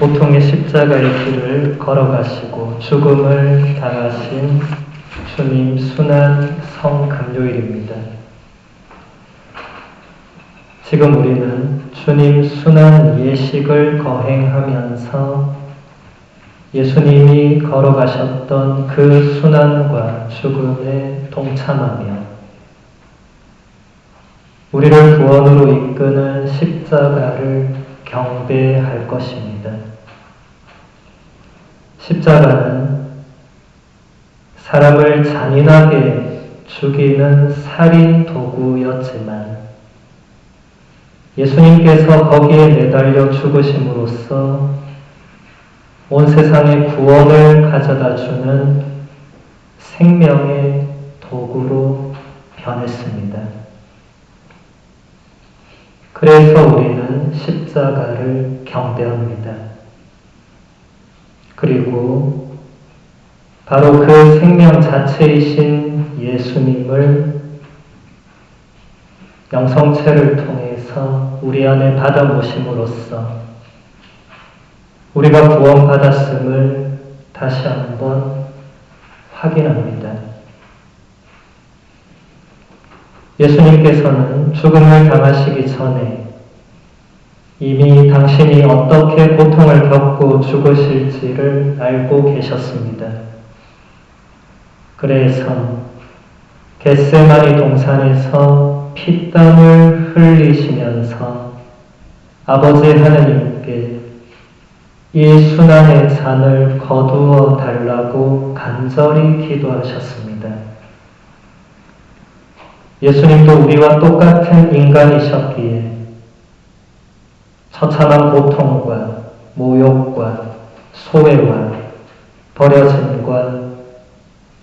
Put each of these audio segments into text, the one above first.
고통의 십자가의 길을 걸어가시고 죽음을 당하신 주님 순환 성금요일입니다. 지금 우리는 주님 순환 예식을 거행하면서 예수님이 걸어가셨던 그 순환과 죽음에 동참하며 우리를 구원으로 이끄는 십자가를 경배할 것입니다. 십자가는 사람을 잔인하게 죽이는 살인 도구였지만 예수님께서 거기에 매달려 죽으심으로써 온 세상의 구원을 가져다 주는 생명의 도구로 변했습니다. 그래서 우리는 십자가를 경배합니다. 그리고 바로 그 생명 자체이신 예수님을 영성체를 통해서 우리 안에 받아 모심으로써 우리가 구원받았음을 다시 한번 확인합니다. 예수님께서는 죽음을 당하시기 전에 이미 당신이 어떻게 고통을 겪고 죽으실지를 알고 계셨습니다. 그래서 겟세마니 동산에서 피땀을 흘리시면서 아버지 하나님께 이 순환의 잔을 거두어 달라고 간절히 기도하셨습니다. 예수님도 우리와 똑같은 인간이셨기에 처참한 고통과 모욕과 소외와 버려짐과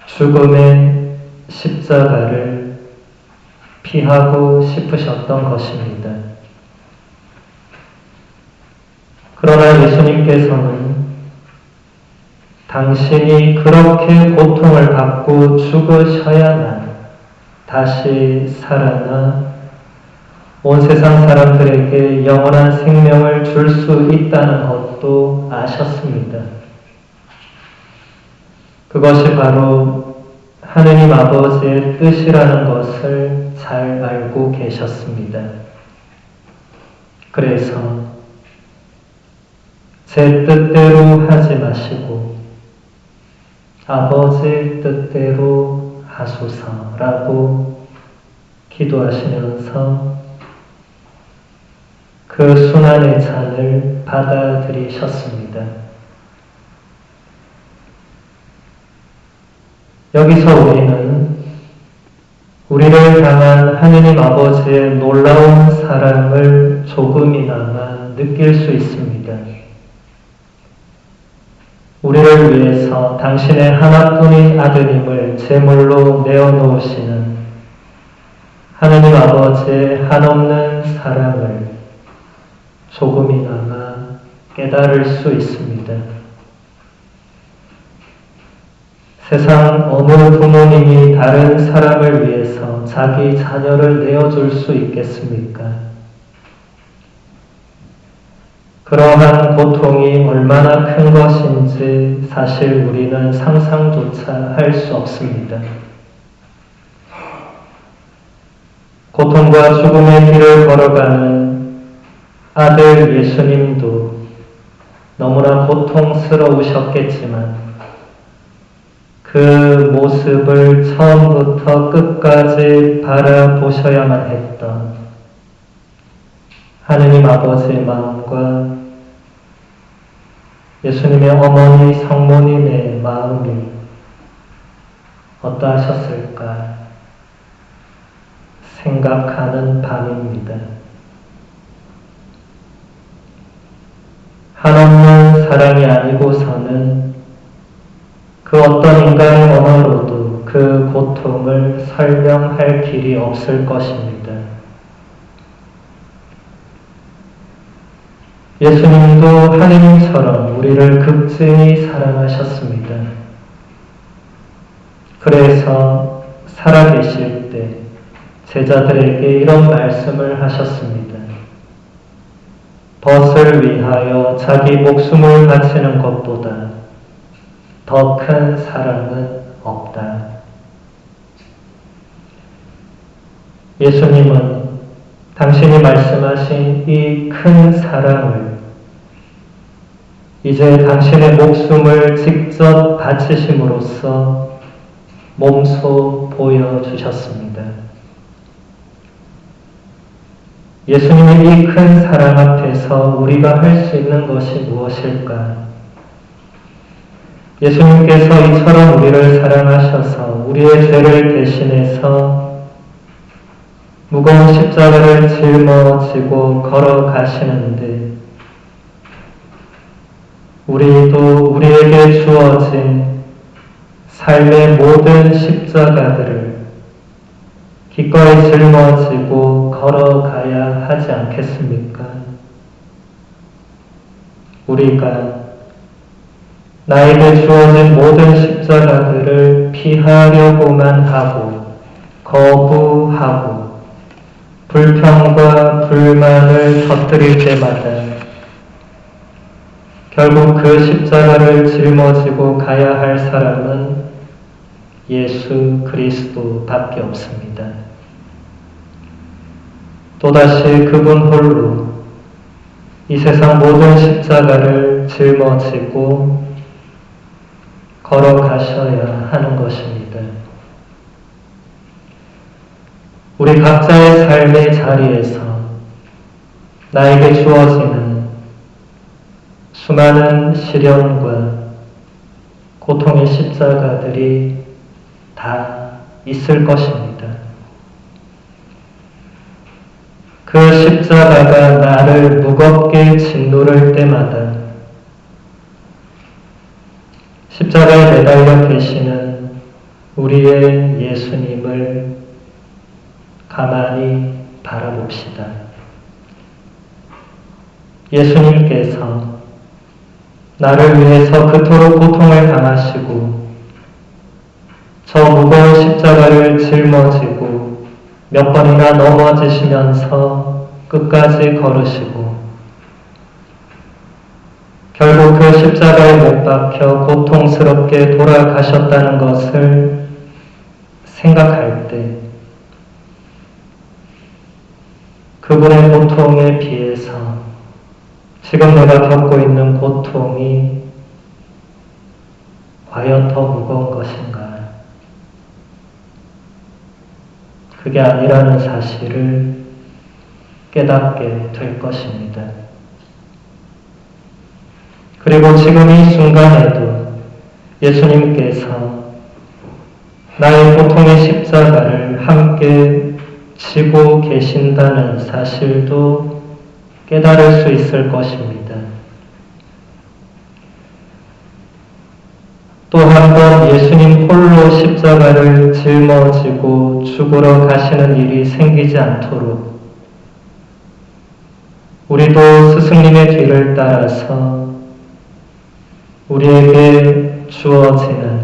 죽음의 십자가를 피하고 싶으셨던 것입니다. 그러나 예수님께서는 당신이 그렇게 고통을 받고 죽으셔야만 다시 살아나 온 세상 사람들에게 영원한 생명을 줄 수 있다는 것도 아셨습니다. 그것이 바로 하느님 아버지의 뜻이라는 것을 잘 알고 계셨습니다. 그래서 제 뜻대로 하지 마시고 아버지 뜻대로 하소서라고 기도하시면서 그 순환의 잔을 받아들이셨습니다. 여기서 우리는 우리를 향한 하느님 아버지의 놀라운 사랑을 조금이나마 느낄 수 있습니다. 우리를 위해서 당신의 하나뿐인 아드님을 제물로 내어놓으시는 하느님 아버지의 한없는 사랑을 조금이나마 깨달을 수 있습니다. 세상 어느 부모님이 다른 사람을 위해서 자기 자녀를 내어줄 수 있겠습니까? 그러한 고통이 얼마나 큰 것인지 사실 우리는 상상조차 할 수 없습니다. 고통과 죽음의 길을 걸어가는 아들 예수님도 너무나 고통스러우셨겠지만 그 모습을 처음부터 끝까지 바라보셔야만 했던 하느님 아버지의 마음과 예수님의 어머니 성모님의 마음이 어떠하셨을까 생각하는 밤입니다. 한없는 사랑이 아니고서는 그 어떤 인간의 언어로도 그 고통을 설명할 길이 없을 것입니다. 예수님도 하느님처럼 우리를 극진히 사랑하셨습니다. 그래서 살아계실 때 제자들에게 이런 말씀을 하셨습니다. 벗을 위하여 자기 목숨을 바치는 것보다 더 큰 사랑은 없다. 예수님은 당신이 말씀하신 이 큰 사랑을 이제 당신의 목숨을 직접 바치심으로써 몸소 보여주셨습니다. 예수님의 이 큰 사랑 앞에서 우리가 할 수 있는 것이 무엇일까? 예수님께서 이처럼 우리를 사랑하셔서 우리의 죄를 대신해서 무거운 십자가를 짊어지고 걸어가시는데 우리도 우리에게 주어진 삶의 모든 십자가들을 기꺼이 짊어지고 걸어가야 하지 않겠습니까? 우리가 나에게 주어진 모든 십자가들을 피하려고만 하고 거부하고 불평과 불만을 터뜨릴 때마다 결국 그 십자가를 짊어지고 가야 할 사람은 예수 그리스도밖에 없습니다. 또다시 그분 홀로 이 세상 모든 십자가를 짊어지고 걸어가셔야 하는 것입니다. 우리 각자의 삶의 자리에서 나에게 주어지는 수많은 시련과 고통의 십자가들이 다 있을 것입니다. 그 십자가가 나를 무겁게 짓누를 때마다 십자가에 매달려 계시는 우리의 예수님을 가만히 바라봅시다. 예수님께서 나를 위해서 그토록 고통을 당하시고 저 무거운 십자가를 짊어지고 몇 번이나 넘어지시면서 끝까지 걸으시고 결국 그 십자가에 못 박혀 고통스럽게 돌아가셨다는 것을 생각할 때 그분의 고통에 비해서 지금 내가 겪고 있는 고통이 과연 더 무거운 것인가? 그게 아니라는 사실을 깨닫게 될 것입니다. 그리고 지금 이 순간에도 예수님께서 나의 고통의 십자가를 함께 지고 계신다는 사실도 깨달을 수 있을 것입니다. 또 한 번 예수님 홀로 십자가를 짊어지고 죽으러 가시는 일이 생기지 않도록 우리도 스승님의 뒤를 따라서 우리에게 주어지는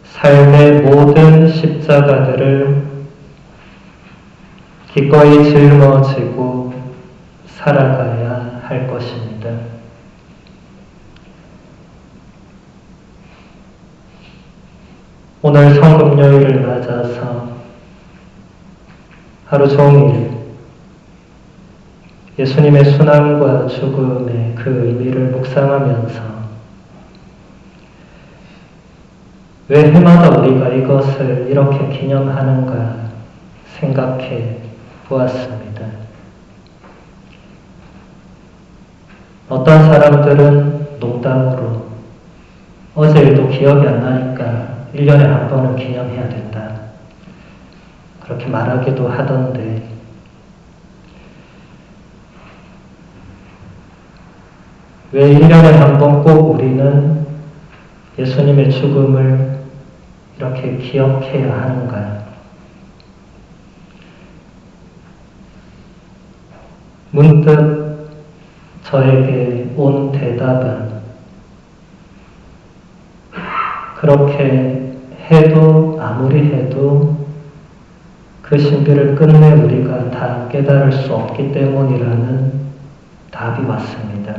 삶의 모든 십자가들을 기꺼이 짊어지고 살아가야 할 것입니다. 오늘 성금요일을 맞아서 하루 종일 예수님의 순환과 죽음의 그 의미를 묵상하면서 왜 해마다 우리가 이것을 이렇게 기념하는가 생각해 보았습니다. 어떤 사람들은 농담으로 어제 일도 기억이 안 나니까 1년에 한 번은 기념해야 된다. 그렇게 말하기도 하던데 왜 1년에 한 번 꼭 우리는 예수님의 죽음을 이렇게 기억해야 하는가? 문득 저에게 온 대답은 그렇게 해도 아무리 해도 그 신비를 끝내 우리가 다 깨달을 수 없기 때문이라는 답이 왔습니다.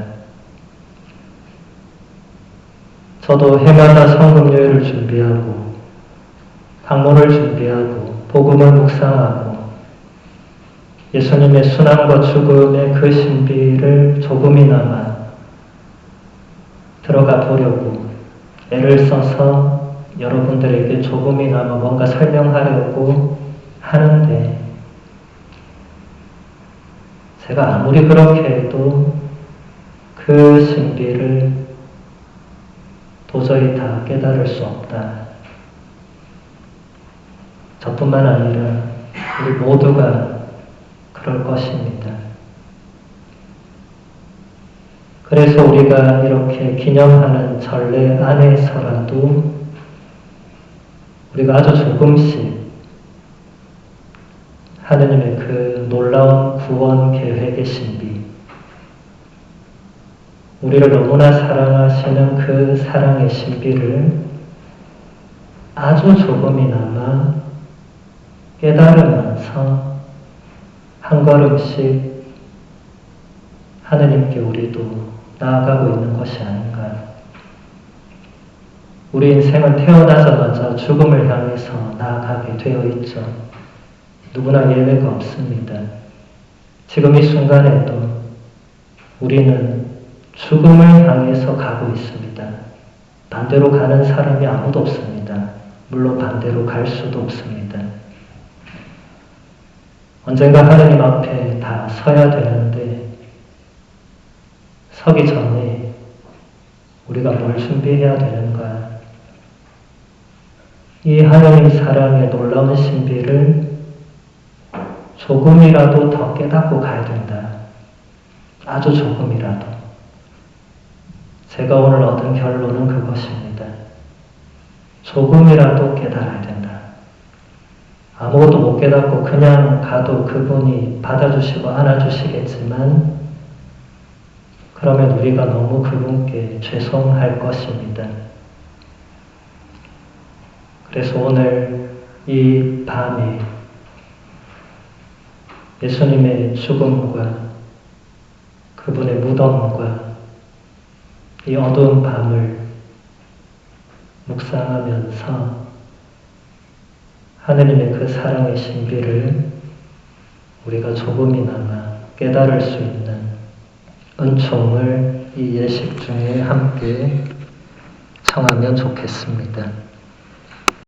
저도 해마다 성금요일을 준비하고 강론을 준비하고 복음을 묵상하고 예수님의 순환과 죽음의 그 신비를 조금이나마 들어가 보려고 애를 써서 여러분들에게 조금이나마 뭔가 설명하려고 하는데 제가 아무리 그렇게 해도 그 신비를 도저히 다 깨달을 수 없다. 저뿐만 아니라 우리 모두가 그럴 것입니다. 그래서 우리가 이렇게 기념하는 전례 안에서라도 우리가 아주 조금씩 하느님의 그 놀라운 구원 계획의 신비, 우리를 너무나 사랑하시는 그 사랑의 신비를 아주 조금이나마 깨달으면서 한 걸음씩 하느님께 우리도 나아가고 있는 것이 아닌가. 우리 인생은 태어나자마자 죽음을 향해서 나아가게 되어 있죠. 누구나 예외가 없습니다. 지금 이 순간에도 우리는 죽음을 향해서 가고 있습니다. 반대로 가는 사람이 아무도 없습니다. 물론 반대로 갈 수도 없습니다. 언젠가 하느님 앞에 다 서야 되는데 서기 전에 우리가 뭘 준비해야 되는가? 이 하느님 사랑의 놀라운 신비를 조금이라도 더 깨닫고 가야 된다. 아주 조금이라도. 제가 오늘 얻은 결론은 그것입니다. 조금이라도 깨달아야 된다. 아무것도 못 깨닫고 그냥 가도 그분이 받아주시고 안아주시겠지만 그러면 우리가 너무 그분께 죄송할 것입니다. 그래서 오늘 이 밤에 예수님의 죽음과 그분의 무덤과 이 어두운 밤을 묵상하면서 하느님의 그 사랑의 신비를 우리가 조금이나마 깨달을 수 있는 은총을 이 예식 중에 함께 청하면 좋겠습니다.